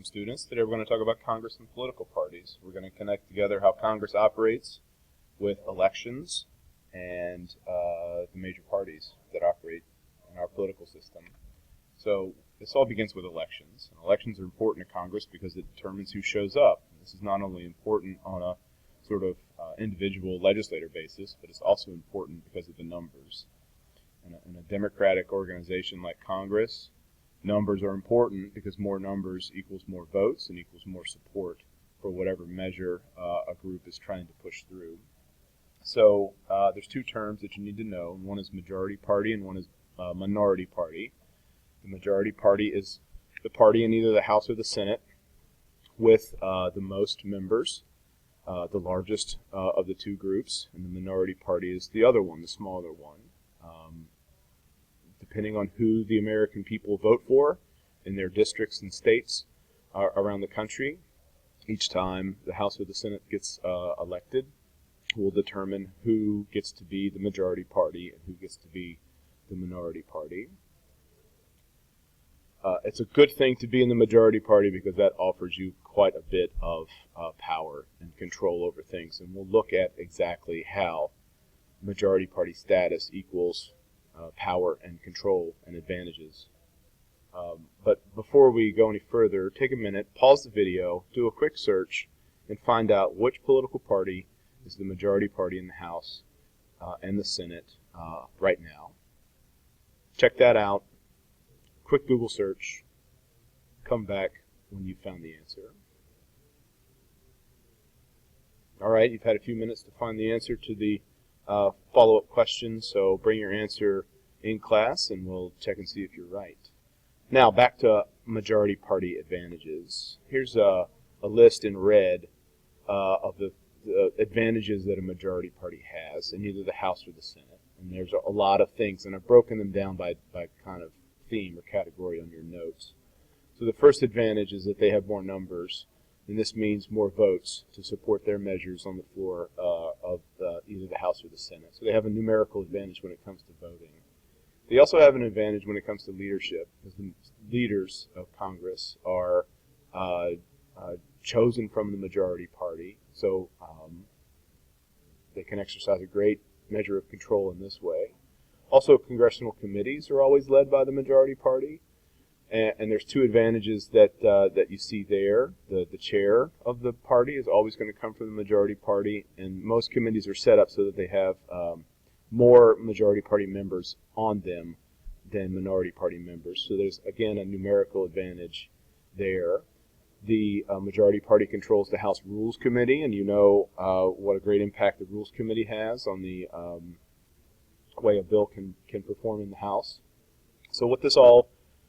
Welcome, students. Today we're going to talk about Congress and political parties. We're going to connect together how Congress operates with elections and the major parties that operate in our political system. So this all begins with elections. And elections are important to Congress because it determines who shows up. This is not only important on a sort of individual legislator basis, but it's also important because of the numbers. In a democratic organization like Congress, numbers are important because more numbers equals more votes and equals more support for whatever measure a group is trying to push through. So there's two terms that you need to know. One is majority party and one is minority party. The majority party is the party in either the House or the Senate with the most members, the largest of the two groups, and the minority party is the other one, the smaller one. Depending on who the American people vote for in their districts and states around the country, each time the House or the Senate gets elected will determine who gets to be the majority party and who gets to be the minority party. It's a good thing to be in the majority party because that offers you quite a bit of power and control over things. And we'll look at exactly how majority party status equals power and control and advantages. But before we go any further, take a minute, pause the video, do a quick search, and find out which political party is the majority party in the House and the Senate right now. Check that out. Quick Google search. Come back when you've found the answer. All right, you've had a few minutes to find the answer to the follow-up questions, so bring your answer in class and we'll check and see if you're right. Now back to majority party advantages. Here's a list in red of the advantages that a majority party has in either the House or the Senate. And there's a lot of things, and I've broken them down by kind of theme or category on your notes. So the first advantage is that they have more numbers, and this means more votes to support their measures on the floor of either the House or the Senate. So they have a numerical advantage when it comes to voting. They also have an advantage when it comes to leadership, because the leaders of Congress are chosen from the majority party, so they can exercise a great measure of control in this way. Also, congressional committees are always led by the majority party. And there's two advantages that you see there. The chair of the party is always going to come from the majority party, and most committees are set up so that they have more majority party members on them than minority party members. So there's, again, a numerical advantage there. The majority party controls the House Rules Committee, and you know what a great impact the Rules Committee has on the way a bill can perform in the House. So what this all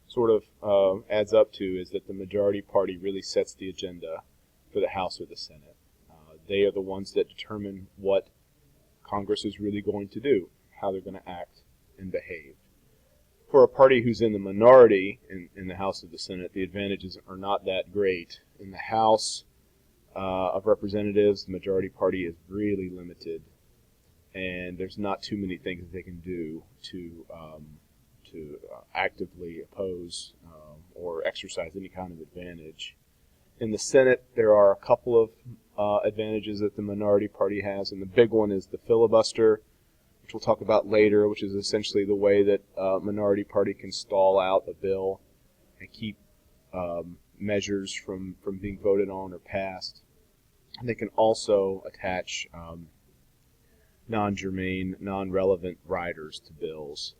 sort of adds up to is that the majority party really sets the agenda for the House or the Senate. They are the ones that determine what Congress is really going to do, how they're going to act and behave. For a party who's in the minority in the House or the Senate, the advantages are not that great. In the House of Representatives, the majority party is really limited, and there's not too many things that they can do to actively oppose or exercise any kind of advantage. In the Senate, there are a couple of advantages that the minority party has, and the big one is the filibuster, which we'll talk about later, which is essentially the way that minority party can stall out a bill and keep measures from being voted on or passed. And they can also attach non-germane, non-relevant riders to bills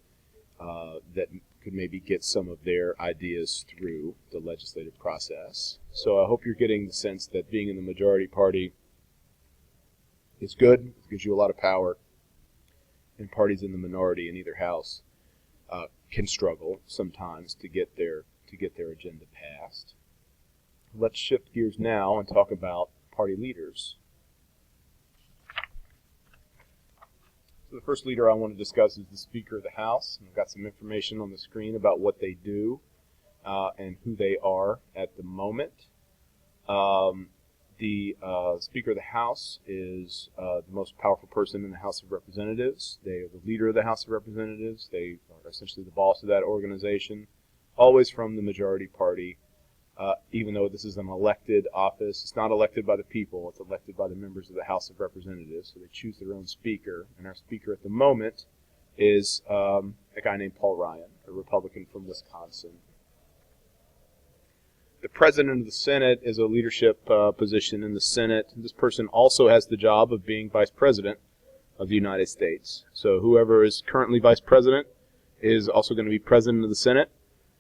that could maybe get some of their ideas through the legislative process. So I hope you're getting the sense that being in the majority party is good. It gives you a lot of power. And parties in the minority in either house can struggle sometimes to get their agenda passed. Let's shift gears now and talk about party leaders. So the first leader I want to discuss is the Speaker of the House. I've got some information on the screen about what they do and who they are at the moment. The Speaker of the House is the most powerful person in the House of Representatives. They are the leader of the House of Representatives. They are essentially the boss of that organization, always from the majority party. even though this is an elected office. It's not elected by the people. It's elected by the members of the House of Representatives. So they choose their own speaker. And our speaker at the moment is a guy named Paul Ryan, a Republican from Wisconsin. The President of the Senate is a leadership position in the Senate. This person also has the job of being Vice President of the United States. So whoever is currently Vice President is also going to be President of the Senate.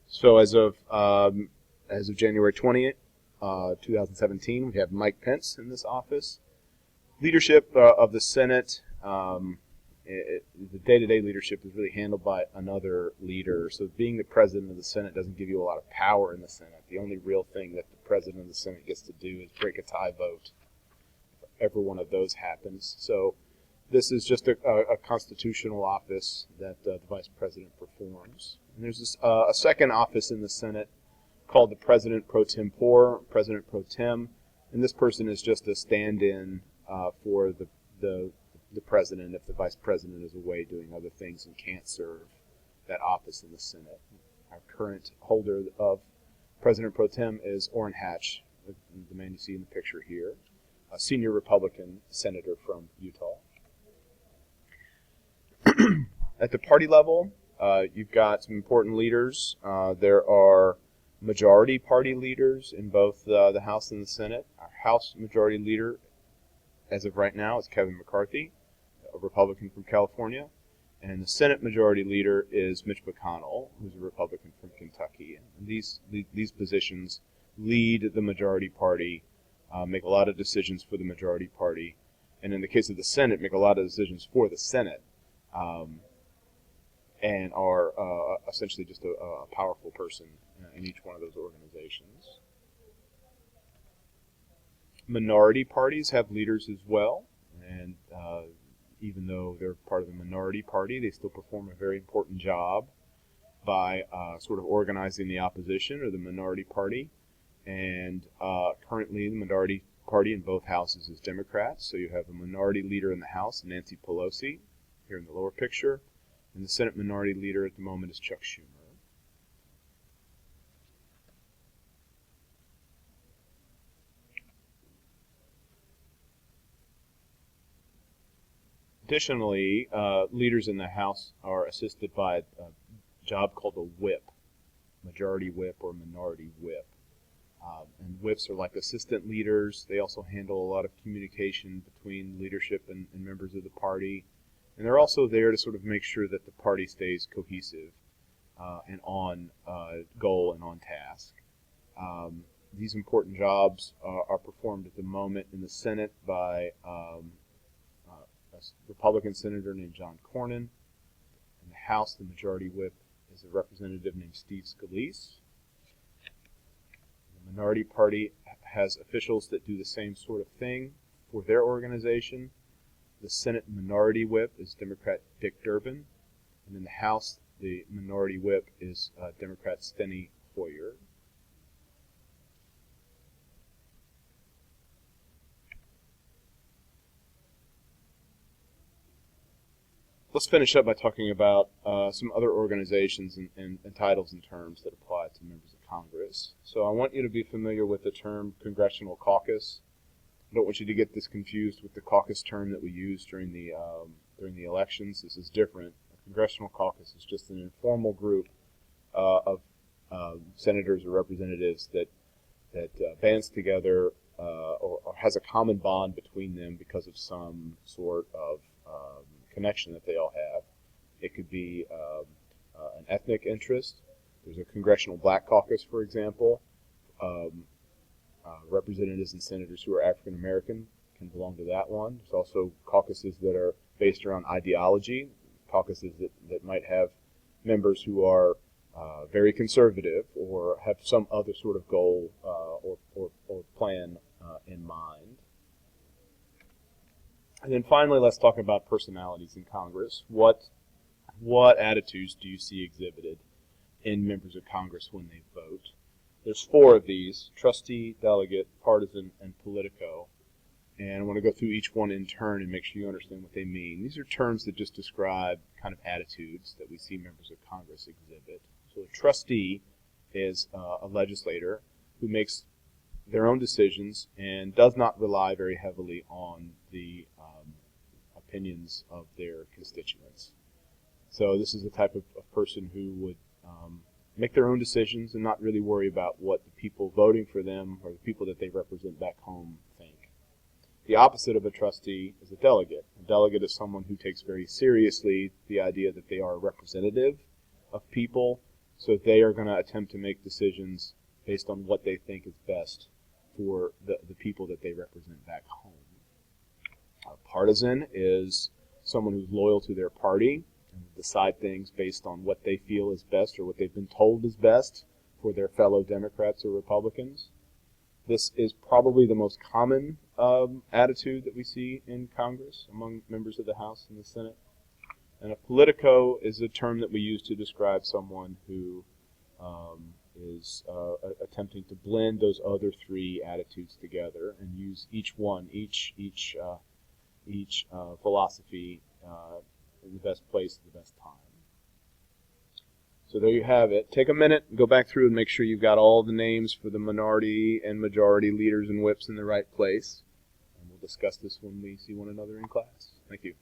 So as of January 20th, 2017, we have Mike Pence in this office. Leadership of the Senate, the day-to-day leadership is really handled by another leader. So being the President of the Senate doesn't give you a lot of power in the Senate. The only real thing that the President of the Senate gets to do is break a tie vote if ever one of those happens. So this is just a constitutional office that the Vice President performs. And there's a second office in the Senate called the President Pro Tempore, President Pro Tem, and this person is just a stand-in for the President if the Vice President is away doing other things and can't serve that office in the Senate. Our current holder of President Pro Tem is Orrin Hatch, the man you see in the picture here, a senior Republican senator from Utah. At the party level, you've got some important leaders. There are majority party leaders in both the House and the Senate. Our House majority leader, as of right now, is Kevin McCarthy, a Republican from California. And the Senate majority leader is Mitch McConnell, who's a Republican from Kentucky. And these positions lead the majority party, make a lot of decisions for the majority party, and in the case of the Senate, make a lot of decisions for the Senate. And are essentially just a powerful person in each one of those organizations. Minority parties have leaders as well, and even though they're part of the minority party, they still perform a very important job by sort of organizing the opposition or the minority party. And currently the minority party in both houses is Democrats, so you have a minority leader in the House, Nancy Pelosi, here in the lower picture. And the Senate Minority Leader at the moment is Chuck Schumer. Additionally, leaders in the House are assisted by a job called a whip, majority whip or minority whip. And whips are like assistant leaders. They also handle a lot of communication between leadership and members of the party. And they're also there to sort of make sure that the party stays cohesive and on goal and on task. These important jobs are performed at the moment in the Senate by a Republican senator named John Cornyn. In the House, the majority whip is a representative named Steve Scalise. The minority party has officials that do the same sort of thing for their organization. The Senate Minority Whip is Democrat Dick Durbin, and in the House, the Minority Whip is Democrat Steny Hoyer. Let's finish up by talking about some other organizations and titles and terms that apply to members of Congress. So I want you to be familiar with the term Congressional Caucus. I don't want you to get this confused with the caucus term that we use during the elections. This is different. A congressional caucus is just an informal group of senators or representatives that bands together or has a common bond between them because of some sort of connection that they all have. It could be an ethnic interest. There's a Congressional Black Caucus, for example. Representatives and senators who are African American can belong to that one. There's also caucuses that are based around ideology, caucuses that might have members who are very conservative or have some other sort of goal or plan in mind. And then finally, let's talk about personalities in Congress. What attitudes do you see exhibited in members of Congress when they vote? There's 4 of these: trustee, delegate, partisan, and politico. And I want to go through each one in turn and make sure you understand what they mean. These are terms that just describe kind of attitudes that we see members of Congress exhibit. So a trustee is a legislator who makes their own decisions and does not rely very heavily on the opinions of their constituents. So this is the type of person who would make their own decisions and not really worry about what the people voting for them or the people that they represent back home think. The opposite of a trustee is a delegate. A delegate is someone who takes very seriously the idea that they are a representative of people, so they are going to attempt to make decisions based on what they think is best for the people that they represent back home. A partisan is someone who's loyal to their party and decide things based on what they feel is best or what they've been told is best for their fellow Democrats or Republicans. This is probably the most common attitude that we see in Congress among members of the House and the Senate. And a politico is a term that we use to describe someone who is attempting to blend those other three attitudes together and use each philosophy in the best place at the best time. So there you have it. Take a minute and go back through and make sure you've got all the names for the minority and majority leaders and whips in the right place. And we'll discuss this when we see one another in class. Thank you.